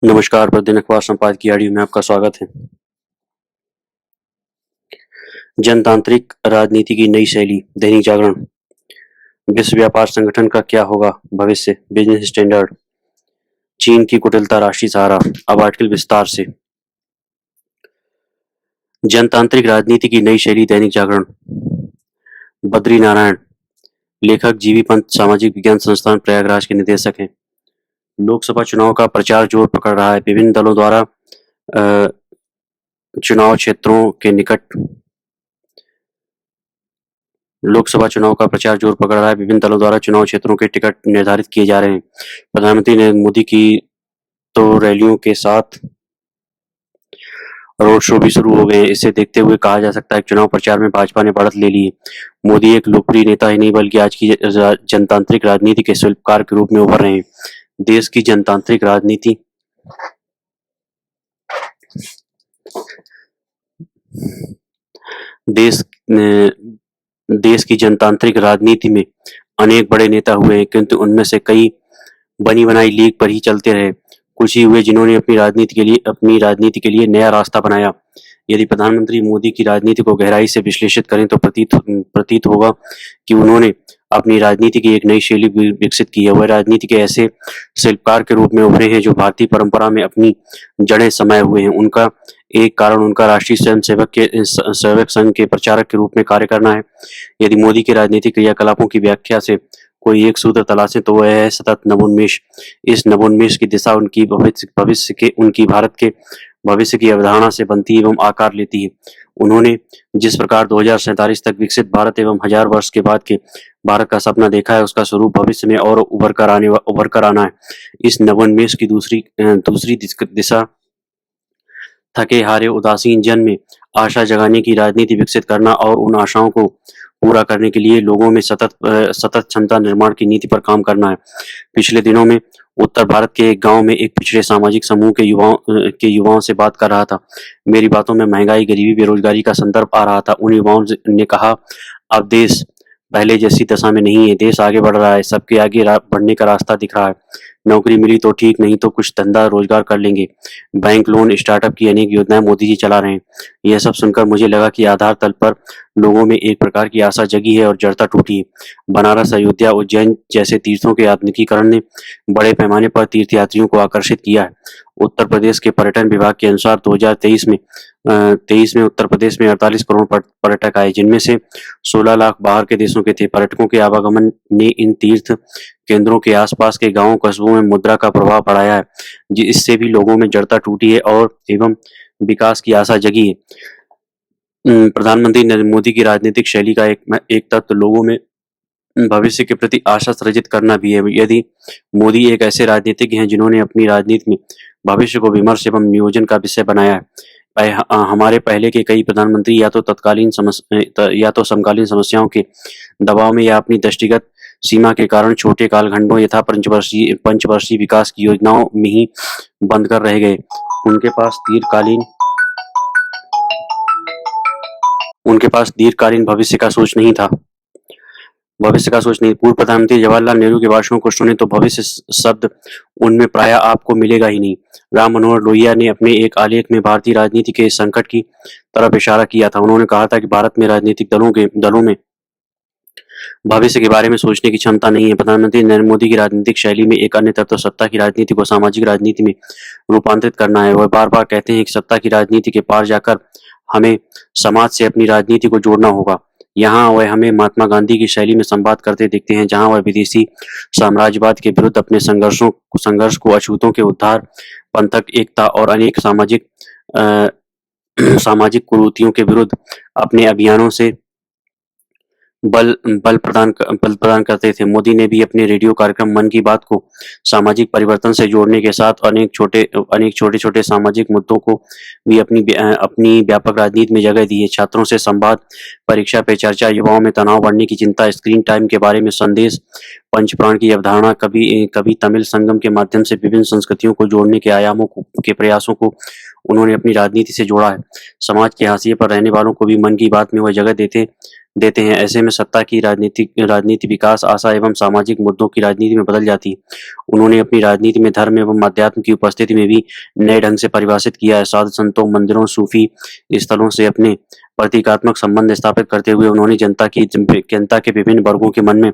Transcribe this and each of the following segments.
नमस्कार, प्रतिदिन अखबार संपादकीय ऑडियो में आपका स्वागत है। जनतांत्रिक राजनीति की नई शैली, दैनिक जागरण। विश्व व्यापार संगठन का क्या होगा भविष्य, बिजनेस स्टैंडर्ड। चीन की कुटिलता राष्ट्रीय सहारा। अब आर्टिकल विस्तार से। जनतांत्रिक राजनीति की नई शैली, दैनिक जागरण। बद्री नारायण, लेखक जीवी पंत, सामाजिक विज्ञान संस्थान प्रयागराज के निदेशक हैं। लोकसभा चुनाव का प्रचार जोर पकड़ रहा है। विभिन्न दलों द्वारा चुनाव क्षेत्रों के निकट लोकसभा चुनाव का प्रचार जोर पकड़ रहा है। विभिन्न दलों द्वारा चुनाव क्षेत्रों के टिकट निर्धारित किए जा रहे हैं। प्रधानमंत्री नरेंद्र मोदी की तो रैलियों के साथ रोड शो भी शुरू हो गए हैं। इसे देखते हुए कहा जा सकता है कि चुनाव प्रचार में भाजपा ने बढ़त ले ली है। मोदी एक लोकप्रिय नेता ही नहीं बल्कि आज की जनतांत्रिक राजनीति के शिल्पकार के रूप में उभर रहे हैं। देश की जनतांत्रिक राजनीति देश की जनतांत्रिक राजनीति में अनेक बड़े नेता हुए हैं, किंतु उनमें से कई बनी बनाई लीग पर ही चलते रहे। कुछ ही हुए जिन्होंने अपनी राजनीति के लिए नया रास्ता बनाया। यदि प्रधानमंत्री मोदी की राजनीति को गहराई से विश्लेषित करें तो प्रतीत होगा कि उन्होंने अपनी राजनीति की एक नई शैली विकसित की है। वह राजनीति के ऐसे शिल्पकार के रूप में उभरे हैं जो भारतीय परंपरा में अपनी जड़ें समाये हुए हैं। उनका एक कारण उनका राष्ट्रीय सेवक संघ के प्रचारक के रूप में कार्य करना है। यदि मोदी के राजनीतिक क्रियाकलापों की व्याख्या से कोई एक सूत्र तलाशें तो वह है सतत नवोन्मेष। इस नवोन्मेष की दिशा उनकी भारत के भविष्य की अवधारणा से बनती एवं आकार लेती है। उन्होंने जिस प्रकार 2047 तक विकसित भारत एवं 1000 वर्ष के बाद के भारत का सपना देखा है, उसका स्वरूप भविष्य में और उभर कर आना है। इस नवोन्मेष की दूसरी दिशा थके हारे उदासीन जन में आशा जगाने की राजनीति विकसित करना और उन आशाओं को पूरा करने के लिए लोगों में सतत क्षमता निर्माण की नीति पर काम करना है। पिछले दिनों में उत्तर भारत के एक गांव में एक पिछड़े सामाजिक समूह के युवाओं से बात कर रहा था। मेरी बातों में महंगाई, गरीबी, बेरोजगारी का संदर्भ आ रहा था। उन युवाओं ने कहा, अब देश पहले जैसी दशा में नहीं है। देश आगे बढ़ रहा है। सबके आगे बढ़ने का रास्ता दिख रहा है। नौकरी मिली तो ठीक, नहीं तो कुछ धंधा रोजगार कर लेंगे। बैंक लोन, स्टार्टअप की अनेक योजनाएं मोदी जी चला रहे हैं। यह सब सुनकर मुझे लगा कि आधार तल पर लोगों में एक प्रकार की आशा जगी है और जड़ता टूटी है। बनारस, अयोध्या, उज्जैन जैसे तीर्थों के आधुनिकीकरण ने बड़े पैमाने पर तीर्थयात्रियों को आकर्षित किया है। उत्तर प्रदेश के पर्यटन विभाग के अनुसार 2023 में उत्तर प्रदेश में 48 करोड़ पर्यटक आए, जिनमें से 16 लाख बाहर के देशों के थे। पर्यटकों के आवागमन ने इन तीर्थ केंद्रों के आसपास के गांवों, कस्बों में मुद्रा का प्रभाव बढ़ाया है, इससे भी लोगों में जड़ता टूटी है और एवं विकास की आशा जगी है। प्रधानमंत्री नरेंद्र मोदी की राजनीतिक शैली का एक तत्व लोगों में भविष्य के प्रति आशा सृजित करना भी है। यदि मोदी एक ऐसे राजनीतिज्ञ हैं जिन्होंने अपनी राजनीति में भविष्य को विमर्श एवं नियोजन का विषय बनाया है। हमारे पहले के कई प्रधानमंत्री या तो समकालीन समस्याओं के दबाव में या अपनी दृष्टिगत सीमा के कारण छोटे कालखंडों यथा पंचवर्षीय विकास की योजनाओं में ही बंद कर रह गए। उनके पास दीर्घकालीन भविष्य का सोच नहीं। पूर्व प्रधानमंत्री जवाहरलाल नेहरू के भाषणों को सुने तो भविष्य शब्द उनमें प्रायः आपको मिलेगा ही नहीं। राम मनोहर लोहिया ने अपने एक आलेख में भारतीय राजनीति के संकट की तरफ इशारा किया था। उन्होंने कहा था कि भारत में राजनीतिक दलों में भविष्य के बारे में सोचने की क्षमता नहीं है। प्रधानमंत्री नरेंद्र मोदी की राजनीतिक शैली में एक अन्य तत्व सत्ता की राजनीति को सामाजिक राजनीति में रूपांतरित करना है। वह बार बार कहते हैं कि सत्ता की राजनीति के पार जाकर हमें समाज से अपनी राजनीति को जोड़ना होगा। यहाँ वह हमें महात्मा गांधी की शैली में संवाद करते दिखते हैं, जहाँ वह विदेशी साम्राज्यवाद के विरुद्ध अपने संघर्ष को, अछूतों के उद्धार, पंथक एकता और अनेक सामाजिक कुरीतियों के विरुद्ध अपने अभियानों से बल प्रदान करते थे। मोदी ने भी अपने रेडियो कार्यक्रम मन की बात को सामाजिक परिवर्तन से जोड़ने के साथ अनेक छोटे सामाजिक मुद्दों को भी अपनी व्यापक राजनीति में जगह दी है। छात्रों से संवाद, परीक्षा पे चर्चा, युवाओं में तनाव बढ़ने की चिंता, स्क्रीन टाइम के बारे में संदेश, पंचप्राण की अवधारणा, कभी तमिल संगम के माध्यम से विभिन्न संस्कृतियों को जोड़ने के प्रयासों को उन्होंने अपनी राजनीति से जोड़ा है। समाज के हाशिए पर रहने वालों को भी मन की बात में वह जगह देते हैं। ऐसे में सत्ता की राजनीति विकास, आशा एवं सामाजिक मुद्दों की राजनीति में बदल जाती है। उन्होंने अपनी राजनीति में धर्म एवं अध्यात्म की उपस्थिति में भी नए ढंग से परिभाषित किया है। साधु संतों, मंदिरों, सूफी स्थलों से अपने प्रतीकात्मक संबंध स्थापित करते हुए उन्होंने जनता के विभिन्न वर्गों के मन में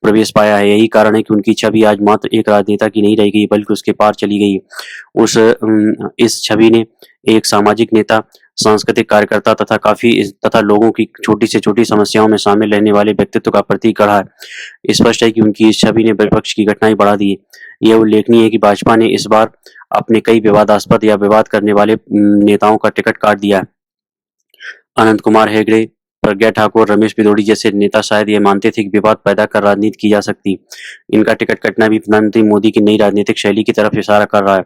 प्रवेश पाया है। यही कारण है कि उनकी छवि आज मात्र एक राजनेता की नहीं रह गई, बल्कि उसके पार चली गई। इस छवि ने एक सामाजिक नेता, सांस्कृतिक कार्यकर्ता तथा लोगों की छोटी से छोटी समस्याओं में शामिल रहने वाले व्यक्तित्व का प्रतीक गढ़ा है। स्पष्ट है कि उनकी इस छवि ने विपक्ष की घटनाएं बढ़ा दी है। यह उल्लेखनीय है कि भाजपा ने इस बार अपने कई विवादास्पद या विवाद करने वाले नेताओं का टिकट काट दिया है। अनंत कुमार हेगड़े, प्रज्ञा ठाकुर, रमेश पिथौड़ी जैसे नेता शायद ये मानते थे कि विवाद पैदा कर राजनीति की जा सकती। इनका टिकट कटना भी प्रधानमंत्री मोदी की नई राजनीतिक शैली की तरफ इशारा कर रहा है।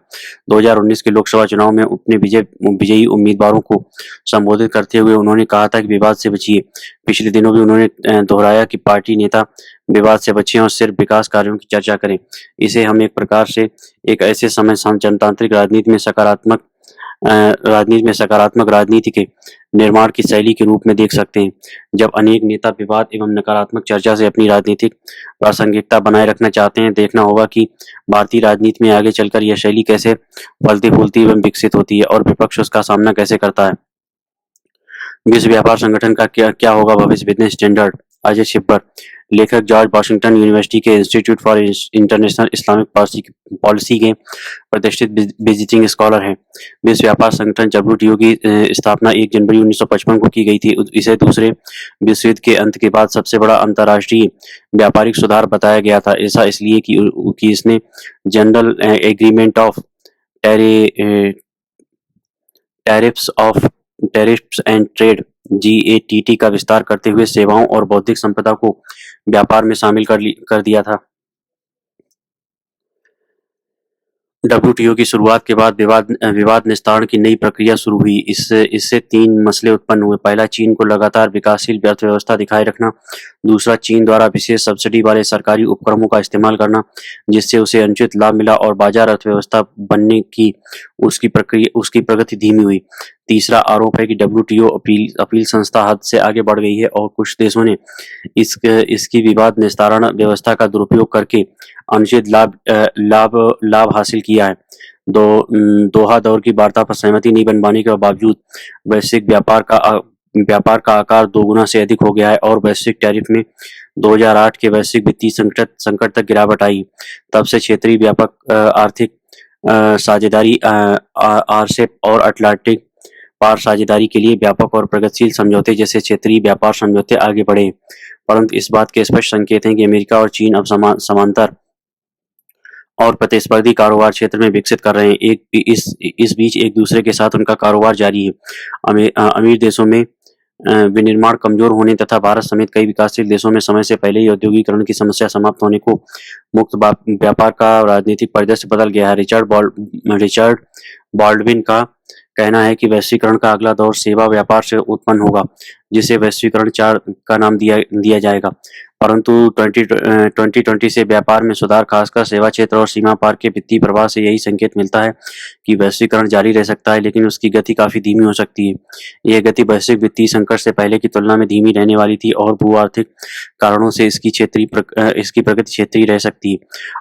2019 के लोकसभा चुनाव में अपने विजयी उम्मीदवारों को संबोधित करते हुए उन्होंने कहा था कि विवाद से बचिए। पिछले दिनों भी उन्होंने दोहराया कि पार्टी नेता विवाद से बचें और सिर्फ विकास कार्यों की चर्चा करें। इसे हम एक प्रकार से एक ऐसे समय जनतांत्रिक राजनीति में सकारात्मक राजनीति के निर्माण की शैली के रूप में देख सकते हैं, जब अनेक नेता विवाद एवं नकारात्मक चर्चा से अपनी राजनीतिक प्रासंगिकता बनाए रखना चाहते हैं। देखना होगा कि भारतीय राजनीति में आगे चलकर यह शैली कैसे फलती फूलती एवं विकसित होती है और विपक्ष उसका सामना कैसे करता है। विश्व व्यापार संगठन का क्या होगा भविष्य? Business standard. अजय छिब्बर, लेखक जॉर्ज वाशिंगटन यूनिवर्सिटी के institute for international Islamic policy के प्रतिष्ठित विजिटिंग स्कॉलर हैं। विश्व व्यापार संगठन WTO की स्थापना 1 जनवरी 1955 को की गई थी। इसे दूसरे विश्व युद्ध के अंत के बाद सबसे बड़ा अंतर्राष्ट्रीय व्यापारिक सुधार बताया गया था। ऐसा इसलिए कि इसने general agreement of tariffs and trade GATT का विस्तार करते हुए सेवाओं और बौद्धिक संपदा को व्यापार में शामिल कर दिया था। WTO की शुरुआत के बाद विवाद निस्तारण की नई प्रक्रिया शुरू हुई। इससे 3 मसले उत्पन्न हुए। पहला, चीन को लगातार विकासशील अर्थव्यवस्था दिखाए रखना। दूसरा, चीन द्वारा विशेष सब्सिडी वाले सरकारी उपक्रमों का इस्तेमाल करना, जिससे उसे अनुचित लाभ मिला और बाजार अर्थव्यवस्था बनने की उसकी प्रगति धीमी हुई। तीसरा आरोप है कि WTO अपील संस्था हद से आगे बढ़ गई है और कुछ देशों ने इसकी विवाद निस्तारण व्यवस्था का दुरुपयोग करके अनुचित लाभ हासिल किया है। दोहा दौर की वार्ता पर सहमति नहीं बन पाने के बावजूद वैश्विक व्यापार का आकार 2 गुना से अधिक हो गया है और वैश्विक टैरिफ में 2008 के वैश्विक वित्तीय संकट तक गिरावट आई। तब से क्षेत्रीय व्यापक आर्थिक साझेदारी RCEP और अटलांटिक पार साझेदारी के लिए व्यापक और प्रगतिशील समझौते जैसे क्षेत्रीय व्यापार समझौते आगे बढ़े। परंतु इस बात के स्पष्ट संकेत हैं कि अमेरिका और चीन अब समांतर और प्रतिस्पर्धी कारोबार क्षेत्र में विकसित कर रहे हैं। इस बीच एक दूसरे के साथ उनका कारोबार जारी है। अमीर देशों में विनिर्माण कमजोर होने तथा भारत समेत कई विकासशील देशों में समय से पहले ही औद्योगिकरण की समस्या समाप्त होने को मुक्त व्यापार का राजनीतिक परिदृश्य बदल गया है। रिचर्ड बॉल्डविन का कहना है कि वैश्वीकरण का अगला दौर सेवा व्यापार से उत्पन्न होगा, जिसे वैश्वीकरण 4 का नाम दिया जाएगा। परंतु 2020 से व्यापार में सुधार, खासकर सेवा क्षेत्र और सीमा पार के वित्तीय प्रवाह से यही संकेत मिलता है कि वैश्वीकरण जारी रह सकता है, लेकिन उसकी गति काफी धीमी हो सकती है। यह गति वैश्विक वित्तीय संकट से पहले की तुलना में धीमी रहने वाली थी और भू-आर्थिक कारणों से इसकी प्रगति क्षेत्रीय रह सकती है।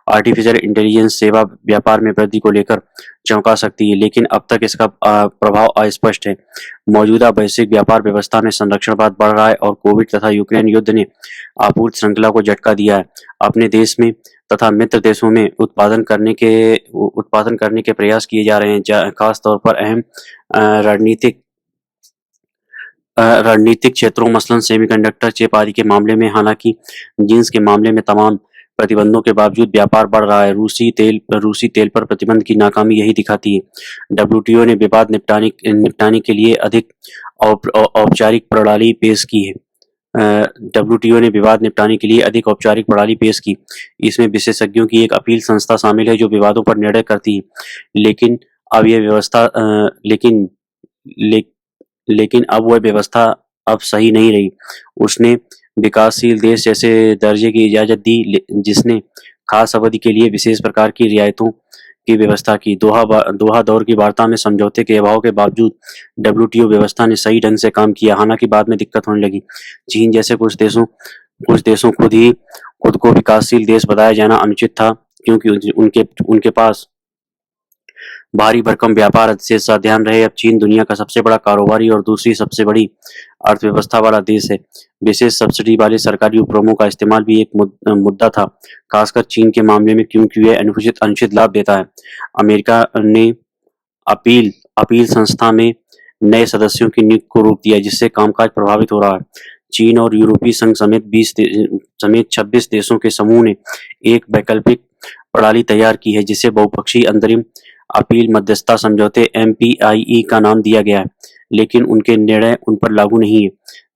आर्टिफिशियल इंटेलिजेंस सेवा व्यापार में वृद्धि को लेकर चौंका सकती है, लेकिन अब तक इसका प्रभाव अस्पष्ट है। मौजूदा वैश्विक व्यापार व्यवस्था में संरक्षणवाद बढ़ रहा है और कोविड तथा यूक्रेन युद्ध ने आपूर्ति श्रृंखला को झटका दिया है। अपने देश में तथा मित्र देशों में उत्पादन करने के प्रयास किए जा रहे हैं, खास तौर पर अहम रणनीतिक क्षेत्रों मसलन सेमीकंडक्टर, चिप आदि के मामले में। हालांकि जींस के मामले में तमाम प्रतिबंधों के बावजूद व्यापार बढ़ रहा है। रूसी तेल पर प्रतिबंध की नाकामी यही दिखाती है। WTO ने विवाद निपटाने के लिए अधिक औपचारिक प्रणाली पेश की है। WTO ने विवाद निपटाने के लिए अधिक औपचारिक प्रणाली पेश की। इसमें विशेषज्ञों की एक अपील संस्था शामिल है जो विवादों पर निर्णय करती है। लेकिन अब वह व्यवस्था अब सही नहीं रही। उसने विकासशील देश जैसे दर्जे की इजाजत दी, जिसने खास अवधि के लिए विशेष प्रकार की रियायतों की व्यवस्था की। दोहा दौर की वार्ता में समझौते के अभाव के बावजूद डब्ल्यूटीओ व्यवस्था ने सही ढंग से काम किया। हालांकि बाद में दिक्कत होने लगी। चीन जैसे कुछ देशों खुद को विकासशील देश बताया जाना अनुचित था, क्योंकि उनके उनके पास भारी भरकम व्यापार अधिशेष का ध्यान रहे। अब चीन दुनिया का सबसे बड़ा कारोबारी और दूसरी सबसे बड़ी अर्थव्यवस्था वाला देश है। विशेष सब्सिडी वाले सरकारी उपक्रमों का इस्तेमाल भी एक मुद्दा था, खासकर चीन के मामले में, क्योंकि यह अनुचित लाभ देता है। अमेरिका ने अपील अपील संस्था में नए सदस्यों की नियुक्ति को रोक दिया, जिससे कामकाज प्रभावित हो रहा है। चीन और यूरोपीय संघ समेत 26 देशों के समूह ने एक वैकल्पिक प्रणाली तैयार की है, जिसे बहुपक्षीय अंतरिम अपील मध्यस्थता समझौते MPIE का नाम दिया गया है, लेकिन उनके निर्णय उन पर लागू नहीं है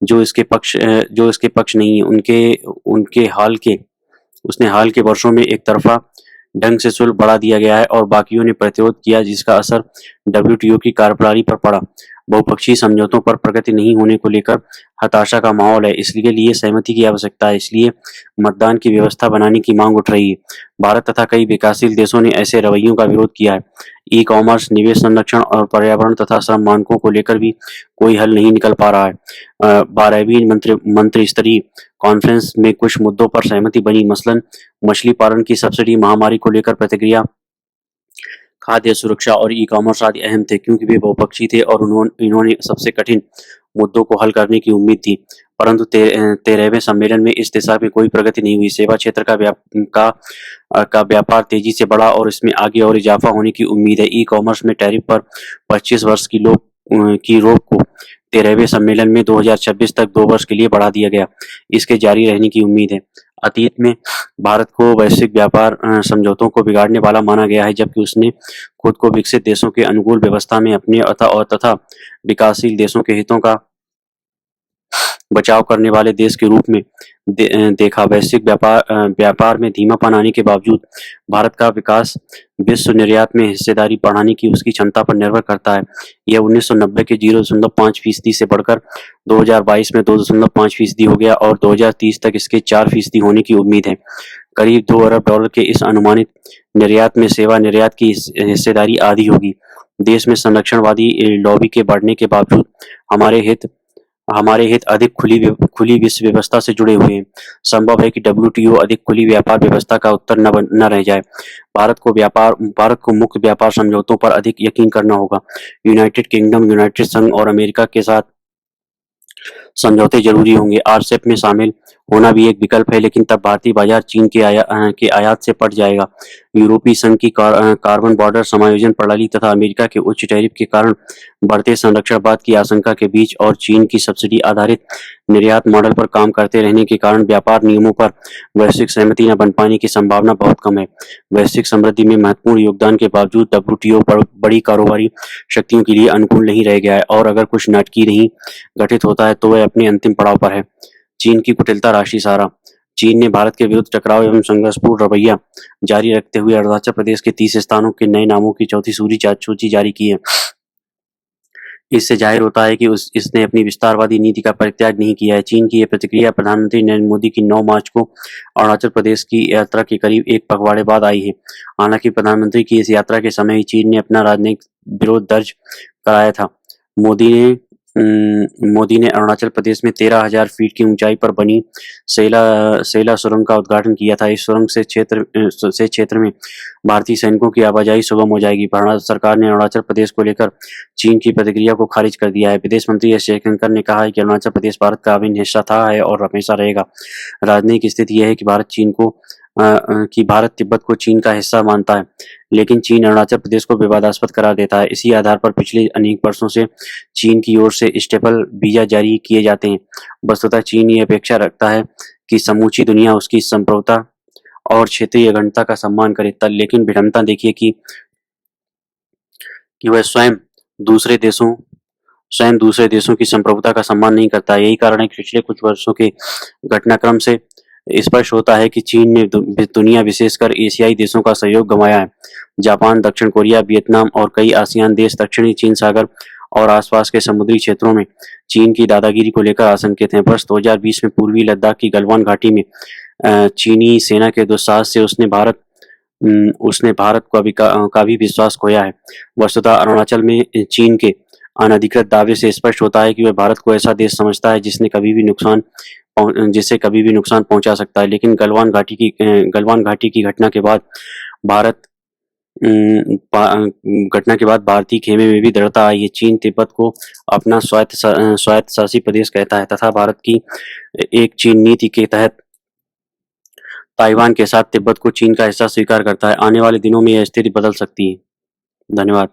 जो इसके पक्ष नहीं है। उसने हाल के वर्षों में एक तरफा ढंग से शुल्क बढ़ा दिया गया है और बाकियों ने प्रतिरोध किया, जिसका असर WTO की कार्यप्रणाली पर पड़ा। बहुपक्षीय समझौतों पर प्रगति नहीं होने को लेकर हताशा का माहौल है। इसके लिए सहमति की आवश्यकता है, इसलिए मतदान की व्यवस्था बनाने की मांग उठ रही है। भारत तथा कई विकासशील देशों ने ऐसे रवैयों का विरोध किया है। ई-कॉमर्स, निवेश संरक्षण और पर्यावरण तथा श्रम मानकों को लेकर भी कोई हल नहीं निकल पा रहा है। 12वीं मंत्री स्तरीय कॉन्फ्रेंस में कुछ मुद्दों पर सहमति बनी, मसलन मछली पालन की सब्सिडी, महामारी को लेकर प्रतिक्रिया, खाद्य सुरक्षा और ई-कॉमर्स आदि अहम थे, क्योंकि वे बहुपक्षीय थे और इन्होंने सबसे कठिन मुद्दों को हल करने की उम्मीद थी। परंतु 13वें सम्मेलन में इस दिशा में कोई प्रगति नहीं हुई। सेवा क्षेत्र का व्यापार तेजी से बढ़ा और इसमें आगे और इजाफा होने की उम्मीद है। ई-कॉमर्स में टैरिफ पर 25 वर्ष की रोक को 13वें सम्मेलन में 2026 तक 2 वर्ष के लिए बढ़ा दिया गया। इसके जारी रहने की उम्मीद है। अतीत में भारत को वैश्विक व्यापार समझौतों को बिगाड़ने वाला माना गया है, जबकि उसने खुद को विकसित देशों के अनुकूल व्यवस्था में अपने तथा विकासशील देशों के हितों का बचाव करने वाले देश के रूप में देखा। वैश्विक व्यापार में धीमापन आने के बावजूद भारत का विकास विश्व निर्यात में हिस्सेदारी बढ़ाने की उसकी क्षमता पर निर्भर करता है। यह 1990 के 0.5% से बढ़कर 2022 में 2.5% हो गया और 2030 तक इसके 4% होने की उम्मीद है। करीब $2 अरब के इस अनुमानित निर्यात में सेवा निर्यात की हिस्सेदारी आधी होगी। देश में संरक्षणवादी लॉबी के बढ़ने के बावजूद हमारे हित अधिक खुली विश्व व्यवस्था से जुड़े हुए हैं। संभव है कि WTO अधिक खुली व्यापार व्यवस्था का उत्तर न रह जाए। भारत को मुक्त व्यापार समझौतों पर अधिक यकीन करना होगा। यूनाइटेड किंगडम, यूनाइटेड संघ और अमेरिका के साथ समझौते जरूरी होंगे। RCEP में शामिल होना भी एक विकल्प है, लेकिन तब भारतीय बाजार चीन के आयात से पट जाएगा। यूरोपीय संघ की कार्बन बॉर्डर समायोजन प्रणाली तथा अमेरिका के उच्च टैरिफ के कारण बढ़ते संरक्षणवाद की आशंका के बीच और चीन की सब्सिडी आधारित निर्यात मॉडल पर काम करते रहने के कारण व्यापार नियमों पर वैश्विक सहमति न बन पाने की संभावना बहुत कम है। वैश्विक समृद्धि में महत्वपूर्ण योगदान के बावजूद WTO बड़ी कारोबारी शक्तियों के लिए अनुकूल नहीं रह गया है और अगर कुछ नाटकीय नहीं गठित होता है तो वह अपने अंतिम पड़ाव पर है। चीन की कुटिलता, राशि सारा। चीन ने भारत के विरुद्ध टकराव एवं संघर्षपूर्ण रवैया जारी रखते हुए अरुणाचल प्रदेश के 30 स्थानों के नए नामों की चौथी सूची जारी की है। इससे जाहिर होता है कि इसने अपनी विस्तारवादी नीति का परित्याग नहीं किया है। चीन की यह प्रतिक्रिया प्रधानमंत्री नरेंद्र मोदी की 9 मार्च को अरुणाचल प्रदेश की यात्रा के करीब एक पखवाड़े बाद आई है। हालांकि प्रधानमंत्री की इस यात्रा के समय ही चीन ने अपना राजनयिक विरोध दर्ज कराया था। मोदी ने अरुणाचल प्रदेश में 13,000 फीट की ऊंचाई पर बनी सेला सुरंग का उद्घाटन किया था। इस सुरंग से क्षेत्र में भारतीय सैनिकों की आवाजाही सुगम हो जाएगी। भारत सरकार ने अरुणाचल प्रदेश को लेकर चीन की प्रतिक्रिया को खारिज कर दिया है। विदेश मंत्री एस जयशंकर ने कहा है कि अरुणाचल प्रदेश भारत का अभिन्न हिस्सा था, है और हमेशा रहेगा। राजनीतिक स्थिति यह है कि भारत तिब्बत को चीन का हिस्सा मानता है, लेकिन चीन अरुणाचल प्रदेश को विवादास्पद करार देता है। इसी आधार पर पिछले अनेक वर्षों से चीन की ओर से स्टेपल वीजा जारी किए जाते हैं। वस्तुतः चीन ये अपेक्षा रखता है कि समूची दुनिया उसकी संप्रभुता और क्षेत्रीय अखंडता का सम्मान करे, लेकिन विडंबना देखिए कि वह स्वयं दूसरे देशों की संप्रभुता का सम्मान नहीं करता। यही कारण है कि पिछले कुछ वर्षों के घटनाक्रम से स्पष्ट होता है कि चीन ने दुनिया, विशेषकर एशियाई देशों का सहयोग गंवाया है। जापान, दक्षिण कोरिया, वियतनाम और कई आसियान देश दक्षिणी चीन सागर और आसपास के समुद्री क्षेत्रों में चीन की दादागिरी को लेकर आशंकित हैं। वर्ष 2020 में पूर्वी लद्दाख की गलवान घाटी में चीनी सेना के दुस्साहस से उसने भारत उसने भारत को का भी विश्वास खोया है। वस्तुतः अरुणाचल में चीन के अनधिकृत दावे से स्पष्ट होता है कि वह भारत को ऐसा देश समझता है जिससे कभी भी नुकसान पहुंचा सकता है। लेकिन गलवान घाटी की भारत घटना के बाद भारतीय खेमे में भी दृढ़ता आई है। चीन तिब्बत को अपना स्वायत्त शासी प्रदेश कहता है तथा भारत की एक चीन नीति के तहत ताइवान के साथ तिब्बत को चीन का हिस्सा स्वीकार करता है। आने वाले दिनों में यह स्थिति बदल सकती है। धन्यवाद।